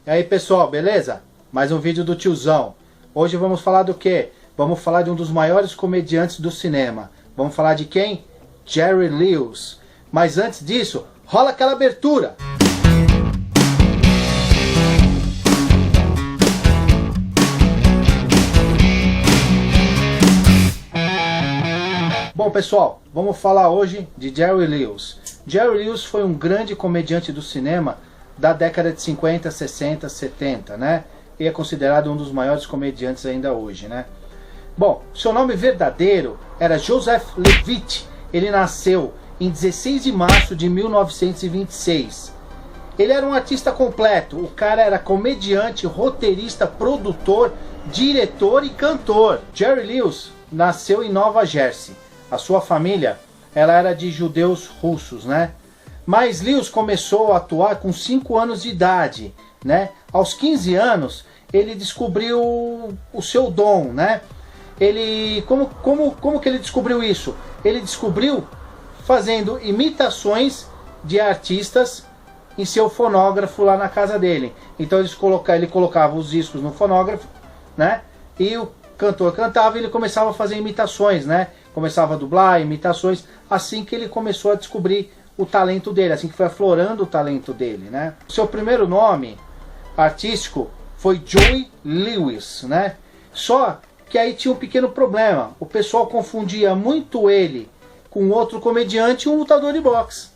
E aí pessoal, beleza? Mais um vídeo do tiozão. Hoje vamos falar do quê? Vamos falar de um dos maiores comediantes do cinema. Vamos falar de quem? Jerry Lewis. Mas antes disso, rola aquela abertura! Bom pessoal, vamos falar hoje de Jerry Lewis. Jerry Lewis foi um grande comediante do cinema da década de 50, 60, 70, né? E é considerado um dos maiores comediantes ainda hoje, né? Bom, seu nome verdadeiro era Joseph Levitt. Ele nasceu em 16 de março de 1926. Ele era um artista completo. O cara era comediante, roteirista, produtor, diretor e cantor. Jerry Lewis nasceu em Nova Jersey. A sua família, ela era de judeus russos, né? Mas Lewis começou a atuar com 5 anos de idade, né? Aos 15 anos, ele descobriu o seu dom, né? Como que ele descobriu isso? Ele descobriu fazendo imitações de artistas em seu fonógrafo lá na casa dele. Então ele colocava os discos no fonógrafo, né? E o cantor cantava e ele começava a fazer imitações, né? Começava a dublar, imitações, assim que ele começou a descobrir o talento dele, assim que foi aflorando o talento dele, né? Seu primeiro nome artístico foi Joey Lewis, né? Só que aí tinha um pequeno problema. O pessoal confundia muito ele com outro comediante e um lutador de boxe.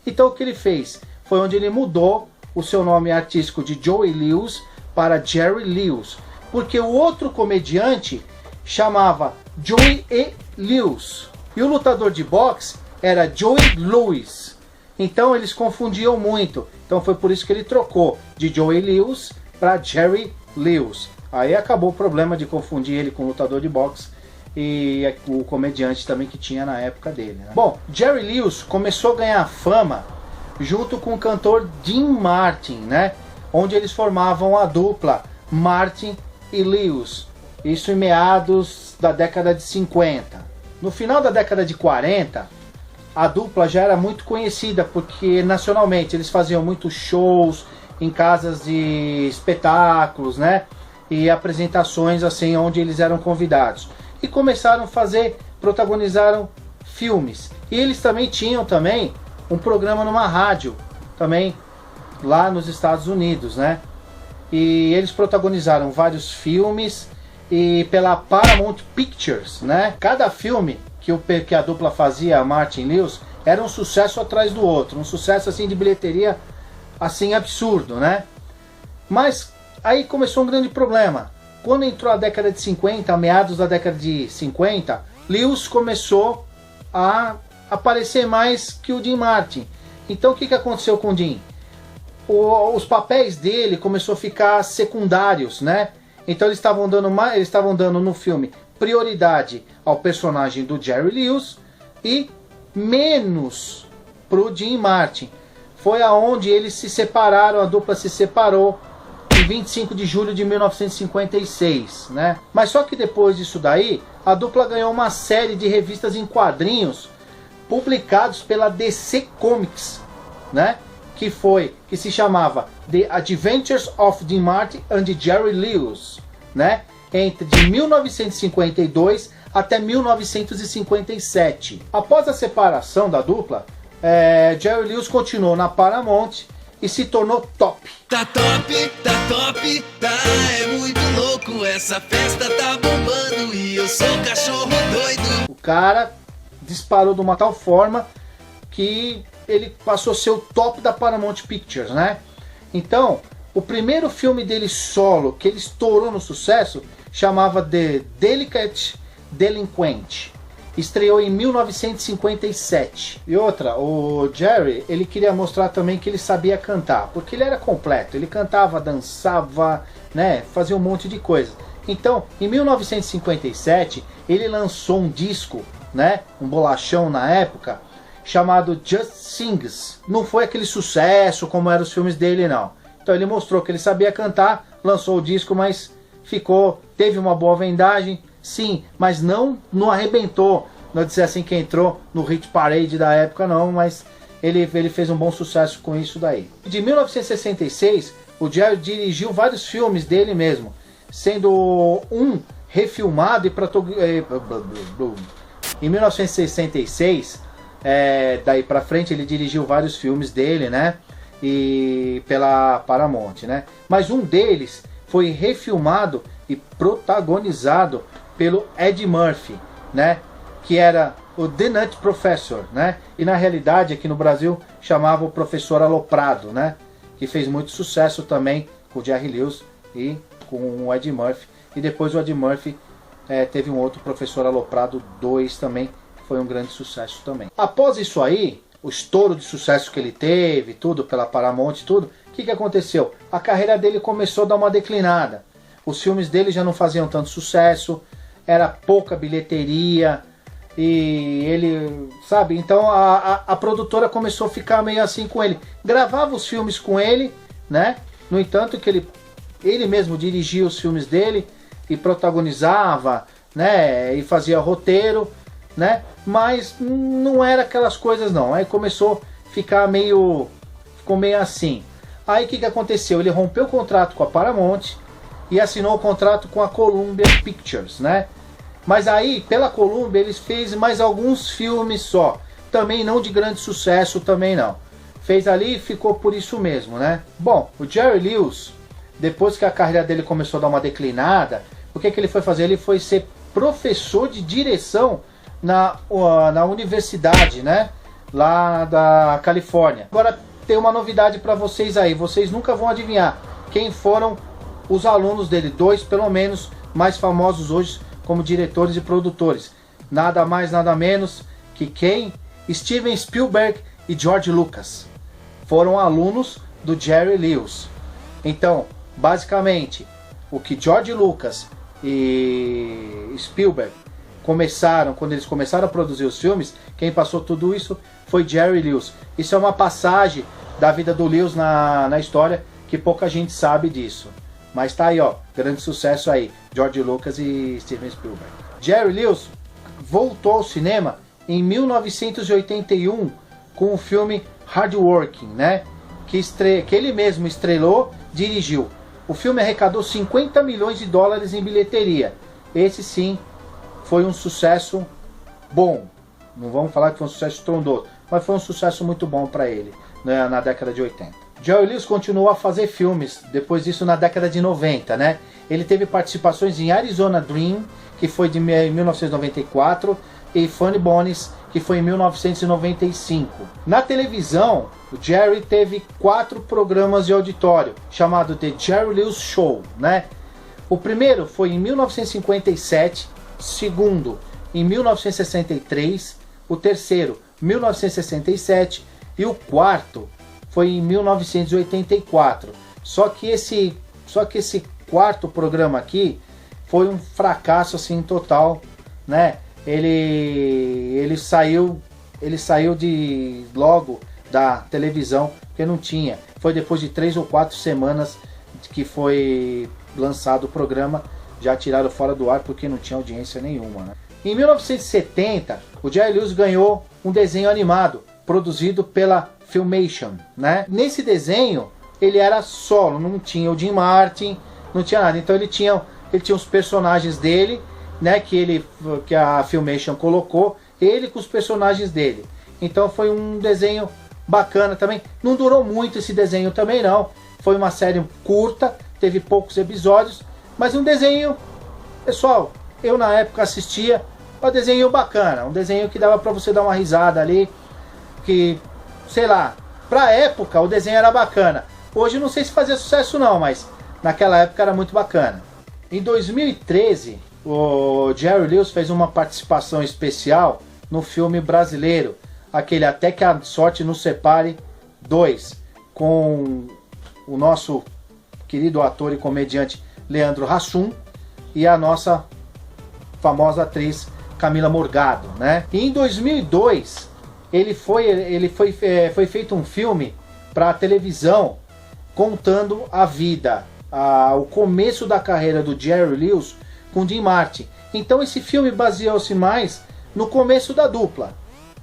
Então o que ele fez? Foi onde ele mudou o seu nome artístico de Joey Lewis para Jerry Lewis. Porque o outro comediante chamava Joey E. Lewis. E o lutador de boxe era Joey Louis. Então eles confundiam muito. Então foi por isso que ele trocou de Joey Lewis para Jerry Lewis. Aí acabou o problema de confundir ele com o lutador de boxe e o comediante também que tinha na época dele, né? Bom, Jerry Lewis começou a ganhar fama junto com o cantor Dean Martin, né? Onde eles formavam a dupla Martin e Lewis. Isso em meados da década de 50. No final da década de 40, a dupla já era muito conhecida porque nacionalmente eles faziam muitos shows em casas de espetáculos, né? E apresentações assim onde eles eram convidados. E começaram a protagonizaram filmes. E eles também tinham um programa numa rádio, também lá nos Estados Unidos, né? E eles protagonizaram vários filmes e pela Paramount Pictures, né? Cada filme que a dupla fazia, a Martin Lewis, era um sucesso atrás do outro, um sucesso assim de bilheteria assim absurdo, né? Mas aí começou um grande problema. Quando entrou a década de 50, meados da década de 50, Lewis começou a aparecer mais que o Dean Martin. Então o que aconteceu com o Dean? Os papéis dele começou a ficar secundários, né? Então eles estavam dando no filme prioridade ao personagem do Jerry Lewis e menos pro Dean Martin. Foi aonde eles se separaram, a dupla se separou em 25 de julho de 1956, né? Mas só que depois disso daí, a dupla ganhou uma série de revistas em quadrinhos publicados pela DC Comics, né? Que se chamava The Adventures of Dean Martin and Jerry Lewis, né? Entre de 1952 até 1957. Após a separação da dupla, Jerry Lewis continuou na Paramount e se tornou top. Tá top, tá, é muito louco, essa festa tá bombando e eu sou cachorro doido. O cara disparou de uma tal forma que ele passou a ser o top da Paramount Pictures, né? Então, o primeiro filme dele solo, que ele estourou no sucesso, chamava The Delicate Delinquent. Estreou em 1957. E outra, o Jerry, ele queria mostrar também que ele sabia cantar, porque ele era completo. Ele cantava, dançava, né? Fazia um monte de coisa. Então, em 1957, ele lançou um disco, né? Um bolachão na época, chamado Just Sings. Não foi aquele sucesso como eram os filmes dele, não. Então ele mostrou que ele sabia cantar, lançou o disco, mas teve uma boa vendagem, sim, mas não arrebentou. Não dizer assim que entrou no hit parade da época, não, mas ele fez um bom sucesso com isso daí. De 1966, o Jerry dirigiu vários filmes dele mesmo, sendo um refilmado e em 1966, daí pra frente ele dirigiu vários filmes dele, né? E pela Paramount, né? Mas um deles foi refilmado e protagonizado pelo Eddie Murphy, né? Que era o The Nut Professor, né? E na realidade aqui no Brasil chamava o Professor Aloprado, né? Que fez muito sucesso também com o Jerry Lewis e com o Eddie Murphy. E depois o Eddie Murphy teve um outro Professor Aloprado 2 também, que foi um grande sucesso também. Após isso aí, o estouro de sucesso que ele teve, tudo pela Paramount, tudo, o que aconteceu? A carreira dele começou a dar uma declinada. Os filmes dele já não faziam tanto sucesso, era pouca bilheteria, e ele, sabe, então a produtora começou a ficar meio assim com ele. Gravava os filmes com ele, né? No entanto que ele mesmo dirigia os filmes dele e protagonizava, né? E fazia roteiro, né? Mas não era aquelas coisas não. Aí começou a ficar ficou meio assim. Aí o que aconteceu? Ele rompeu o contrato com a Paramount e assinou o contrato com a Columbia Pictures, né? Mas aí, pela Columbia, eles fez mais alguns filmes só. Também não de grande sucesso, também não. Fez ali e ficou por isso mesmo, né? Bom, o Jerry Lewis, depois que a carreira dele começou a dar uma declinada, o que ele foi fazer? Ele foi ser professor de direção na universidade, né? Lá da Califórnia. Agora tem uma novidade para vocês aí. Vocês nunca vão adivinhar quem foram os alunos dele. 2, pelo menos, mais famosos hoje como diretores e produtores. Nada mais, nada menos que quem? Steven Spielberg e George Lucas. Foram alunos do Jerry Lewis. Então, basicamente, o que George Lucas e Spielberg começaram, quando eles começaram a produzir os filmes, quem passou tudo isso foi Jerry Lewis. Isso é uma passagem da vida do Lewis na história, que pouca gente sabe disso. Mas tá aí, ó, grande sucesso aí, George Lucas e Steven Spielberg. Jerry Lewis voltou ao cinema em 1981 com o filme Hard Working, né? Que ele mesmo estrelou, dirigiu. O filme arrecadou 50 milhões de dólares em bilheteria. Esse sim foi um sucesso bom. Não vamos falar que foi um sucesso estrondoso, mas foi um sucesso muito bom para ele, né, na década de 80. Jerry Lewis continuou a fazer filmes depois disso na década de 90, né? Ele teve participações em Arizona Dream, que foi de 1994, e Funny Bones, que foi em 1995. Na televisão, o Jerry teve 4 programas de auditório, chamado The Jerry Lewis Show, né? O primeiro foi em 1957, o segundo em 1963, o terceiro 1967 e o quarto foi em 1984. Só que esse quarto programa aqui foi um fracasso assim total, né? Ele saiu logo da televisão, porque não tinha. Foi depois de 3 ou 4 semanas que foi lançado o programa, já tiraram fora do ar porque não tinha audiência nenhuma, né? Em 1970, o Jerry Lewis ganhou um desenho animado produzido pela Filmation, né? Nesse desenho ele era solo, não tinha o Jim Martin, não tinha nada. Então ele tinha os personagens dele, né? Que a Filmation colocou, ele com os personagens dele. Então foi um desenho bacana também. Não durou muito esse desenho também não. Foi uma série curta, teve poucos episódios, mas um desenho, pessoal, eu na época assistia, um desenho bacana, um desenho que dava pra você dar uma risada ali, que, sei lá, pra época o desenho era bacana. Hoje não sei se fazia sucesso não, mas naquela época era muito bacana. Em 2013, o Jerry Lewis fez uma participação especial no filme brasileiro, aquele Até que a Sorte Nos Separe 2, com o nosso querido ator e comediante Leandro Hassum e a nossa famosa atriz Camila Morgado, né? E em 2002 foi feito um filme para a televisão contando a vida, o começo da carreira do Jerry Lewis com Jim Martin. Então esse filme baseou-se mais no começo da dupla.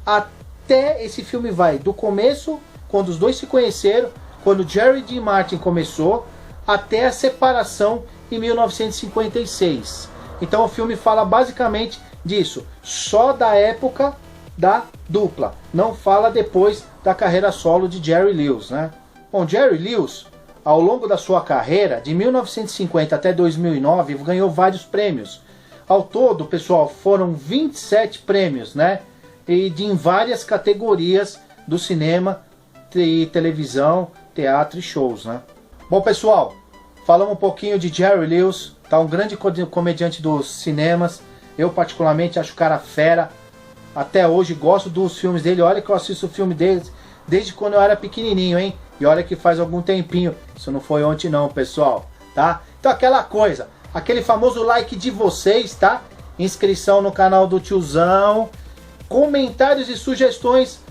Até esse filme vai do começo, quando os dois se conheceram, quando Jerry Dean Martin começou, até a separação em 1956. Então o filme fala basicamente disso, só da época da dupla, não fala depois da carreira solo de Jerry Lewis, né? Bom, Jerry Lewis, ao longo da sua carreira, de 1950 até 2009, ganhou vários prêmios. Ao todo, pessoal, foram 27 prêmios, né? E em várias categorias do cinema, televisão, teatro e shows, né? Bom, pessoal, falamos um pouquinho de Jerry Lewis, tá? Um grande comediante dos cinemas. Eu particularmente acho o cara fera. Até hoje gosto dos filmes dele. Olha que eu assisto o filme dele desde quando eu era pequenininho, hein? E olha que faz algum tempinho. Isso não foi ontem não, pessoal, tá? Então aquela coisa, aquele famoso like de vocês, tá? Inscrição no canal do Tiozão. Comentários e sugestões.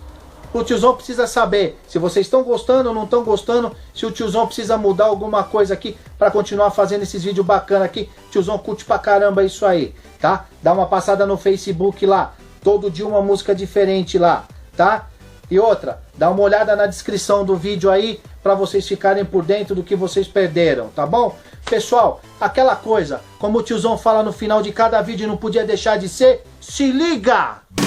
O Tiozão precisa saber se vocês estão gostando ou não estão gostando. Se o Tiozão precisa mudar alguma coisa aqui para continuar fazendo esses vídeos bacanas aqui. Tiozão curte pra caramba isso aí, tá? Dá uma passada no Facebook lá. Todo dia uma música diferente lá, tá? E outra, dá uma olhada na descrição do vídeo aí para vocês ficarem por dentro do que vocês perderam, tá bom? Pessoal, aquela coisa, como o Tiozão fala no final de cada vídeo, não podia deixar de ser, se liga!